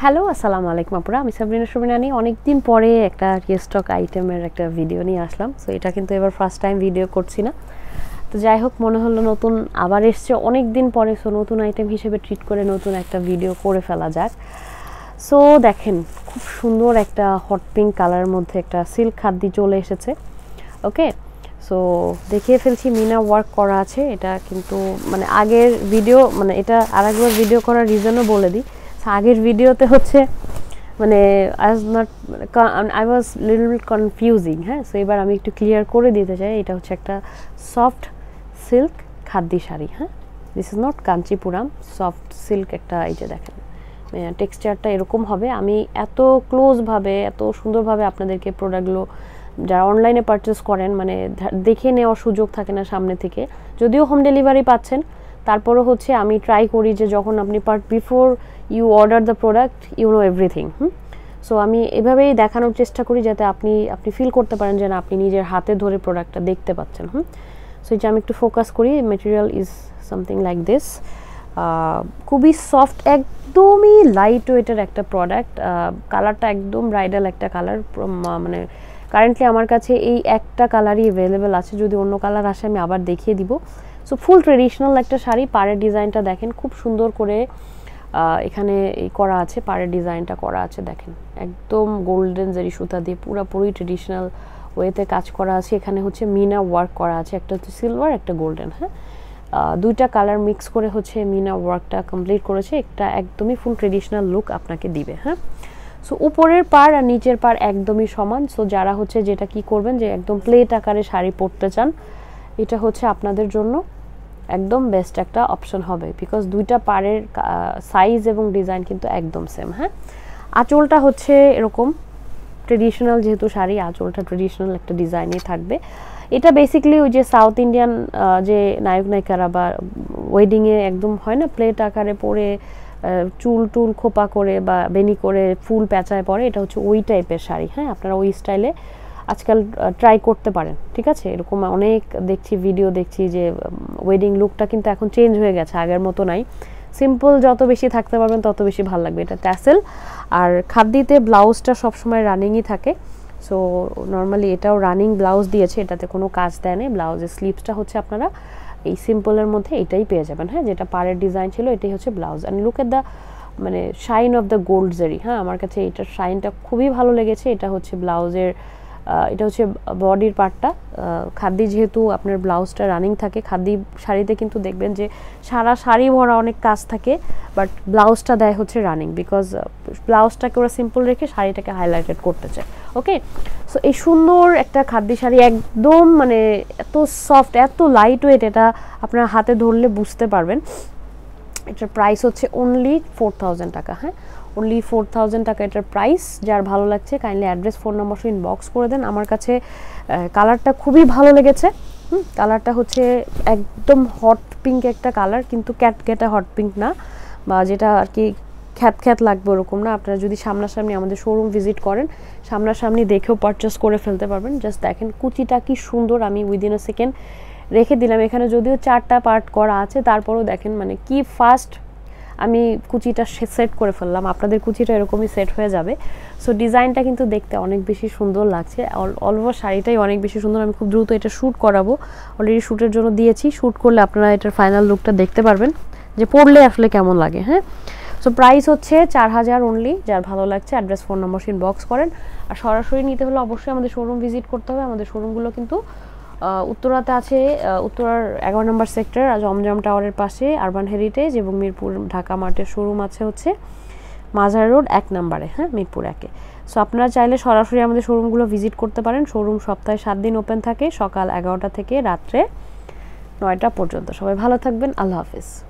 Hello আসসালামু আলাইকুম আপুরা, আমি সাবরিনা সুবিনানি। অনেকদিন পরে একটা রিস্টক আইটেমের একটা ভিডিও নিয়ে আসলাম। সো এটা কিন্তু এবার ফার্স্ট টাইম ভিডিও করছি না, তো যাই হোক মনে হলো নতুন আবার এসছে অনেক দিন পরে, সো নতুন আইটেম হিসেবে ট্রিট করে নতুন একটা ভিডিও করে ফেলা যাক। সো দেখেন খুব সুন্দর একটা হট পিঙ্ক কালারের মধ্যে একটা সিল্ক খাদ্দি চলে এসেছে। ওকে, সো দেখিয়ে ফেলছি, মিনা ওয়ার্ক করা আছে। এটা কিন্তু মানে আগের ভিডিও, মানে এটা আরেকবার ভিডিও করার রিজনও বলে দিই। আগের ভিডিওতে হচ্ছে মানে আই ওয়াজ লিটল কনফিউজিং। হ্যাঁ, সো এবার আমি একটু ক্লিয়ার করে দিতে চাই। এটা হচ্ছে একটা সফট সিল্ক খাদ্দি শাড়ি। হ্যাঁ, this is not Kanchipuram, soft silk একটা। এই যে দেখেন টেক্সচারটা এরকম হবে। আমি এত ক্লোজভাবে এত সুন্দরভাবে আপনাদেরকে প্রোডাক্টগুলো যারা অনলাইনে পারচেস করেন মানে দেখে নেওয়ার সুযোগ থাকে না সামনে থেকে, যদিও হোম ডেলিভারি পাচ্ছেন, তারপরও হচ্ছে আমি ট্রাই করি যে যখন আপনি before you order the product you know everything. So আমি এভাবেই দেখানোর চেষ্টা করি যাতে আপনি ফিল করতে পারেন যে না, আপনি নিজের হাতে ধরে প্রোডাক্টটা দেখতে পাচ্ছেন। সো এটা আমি একটু ফোকাস করি। Material is something like this, খুবই সফট, একদমই লাইট ওয়েটের একটা প্রোডাক্ট। কালারটা একদম ব্রাইডাল একটা কালার। মানে কারেন্টলি আমার কাছে এই একটা কালারই অ্যাভেলেবেল আছে, যদি অন্য কালার আসে আমি আবার দেখিয়ে দিব। সো ফুল ট্রেডিশনাল একটা শাড়ি। পাড়ের ডিজাইনটা দেখেন খুব সুন্দর করে এখানে করা আছে, পাড়ের ডিজাইনটা করা আছে দেখেন, একদম গোল্ডেন জারি সুতা দিয়ে পুরোপুরি ট্রেডিশনাল ওয়েতে কাজ করা আছে। এখানে হচ্ছে মিনা ওয়ার্ক করা আছে, একটা হচ্ছে সিলভার একটা গোল্ডেন। হ্যাঁ, দুইটা কালার মিক্স করে হচ্ছে মিনা ওয়ার্কটা কমপ্লিট করেছে। একটা একদমই ফুল ট্রেডিশনাল লুক আপনাকে দিবে। হ্যাঁ, সো উপরের পাড় আর নিচের পাড় একদমই সমান। সো যারা হচ্ছে যেটা কি করবেন যে একদম প্লেট আকারে শাড়ি পরতে চান, এটা হচ্ছে আপনাদের জন্য একদম বেস্ট একটা অপশন হবে, বিকজ দুইটা পাড়ের সাইজ এবং ডিজাইন কিন্তু একদম সেম। হ্যাঁ, আঁচলটা হচ্ছে এরকম ট্রেডিশনাল, যেহেতু শাড়ি আঁচলটা ট্রেডিশনাল একটা ডিজাইনে থাকবে। এটা বেসিক্যালি ওই যে সাউথ ইন্ডিয়ান যে নায়ক নায়িকারা বা ওয়েডিংয়ে একদম হয় না প্লেট আকারে পরে চুল টুল খোপা করে বা বেনি করে ফুল প্যাঁচায় পরে, এটা হচ্ছে ওই টাইপের শাড়ি। হ্যাঁ, আপনারা ওই স্টাইলে আজকাল ট্রাই করতে পারেন। ঠিক আছে, এরকম অনেক দেখছি ভিডিও দেখছি যে ওয়েডিং লুকটা কিন্তু এখন চেঞ্জ হয়ে গেছে, আগের মতো নাই। সিম্পল যত বেশি থাকতে পারবেন তত বেশি ভালো লাগবে। এটা ট্যাসেল আর খাদ্দিতে ব্লাউজটা সবসময় রানিংই থাকে। সো নর্মালি এটাও রানিং ব্লাউজ দিয়েছে, এটাতে কোনো কাজ দেয় নেই। ব্লাউজের স্লিভসটা হচ্ছে আপনারা এই সিম্পলের মধ্যে এটাই পেয়ে যাবেন। হ্যাঁ, যেটা পাড়ের ডিজাইন ছিল এটাই হচ্ছে blouse. And look at the মানে শাইন অফ দ্য গোল্ড জারি। হ্যাঁ, আমার কাছে এটার শাইনটা খুবই ভালো লেগেছে। এটা হচ্ছে ব্লাউজের, এটা হচ্ছে বডির পার্টটা। খাদ্দি যেহেতু আপনার ব্লাউজটা রানিং থাকে, খাদ্দি শাড়িতে কিন্তু দেখবেন যে সারা শাড়ি ভরা অনেক কাজ থাকে, বাট ব্লাউজটা দেয় হচ্ছে রানিং, বিকজ ব্লাউজটাকে ওরা সিম্পল রেখে শাড়িটাকে হাইলাইটেড করতে চায়। ওকে, সো এই সুন্দর একটা খাদ্দি শাড়ি, একদম মানে এত সফট এত লাইট ওয়েট, এটা আপনার হাতে ধরলে বুঝতে পারবেন। এটার প্রাইস হচ্ছে অনলি 4000 টাকা। হ্যাঁ, অনলি 4000 টাকা এটার প্রাইস। যার ভালো লাগছে কাইন্ডলি অ্যাড্রেস ফোন নম্বর সহ ইনবক্স করে দেন। আমার কাছে কালারটা খুবই ভালো লেগেছে। কালারটা হচ্ছে একদম হট পিঙ্ক একটা কালার, কিন্তু ক্যাটকেটা হট পিঙ্ক না, বা যেটা আর কি খ্যাত খ্যাত লাগবে ওরকম না। আপনারা যদি সামনাসামনি আমাদের শোরুম ভিজিট করেন, সামনাসামনি দেখেও পারচেস করে ফেলতে পারবেন। জাস্ট দেখেন কুচিটা কি সুন্দর, আমি উইদিন আ সেকেন্ড রেখে দিলাম। এখানে যদিও 4টা পার্ট করা আছে, তারপরেও দেখেন মানে কি ফাস্ট আমি কুচিটা সেট করে ফেললাম। আপনাদের কুচিটা এরকমই সেট হয়ে যাবে। সো ডিজাইনটা কিন্তু দেখতে অনেক বেশি সুন্দর লাগছে। অল ওভার শাড়িটাই অনেক বেশি সুন্দর। আমি খুব দ্রুত এটা শ্যুট করাবো, অলরেডি শ্যুটের জন্য দিয়েছি। শ্যুট করলে আপনারা এটার ফাইনাল লুকটা দেখতে পারবেন যে পরলে আসলে কেমন লাগে। হ্যাঁ, সো প্রাইস হচ্ছে 4000 অনলি। যার ভালো লাগছে অ্যাড্রেস ফোন নম্বর ইনবক্স করেন। আর সরাসরি নিতে হলে অবশ্যই আমাদের শোরুম ভিজিট করতে হবে। আমাদের শোরুমগুলো কিন্তু উত্তরাতে আছে, উত্তরার 11 নম্বর সেক্টর জমজম টাওয়ারের পাশে আরবান হেরিটেজ, এবং মিরপুর ঢাকা মার্টের শোরুম আছে হচ্ছে মাজার রোড 1 নম্বরে। হ্যাঁ, মিরপুর 1-এ। সো আপনারা চাইলে সরাসরি আমাদের শোরুমগুলো ভিজিট করতে পারেন। শোরুম সপ্তাহে 7 দিন ওপেন থাকে, সকাল 11টা থেকে রাত্রে 9টা পর্যন্ত। সবাই ভালো থাকবেন, আল্লাহ হাফিজ।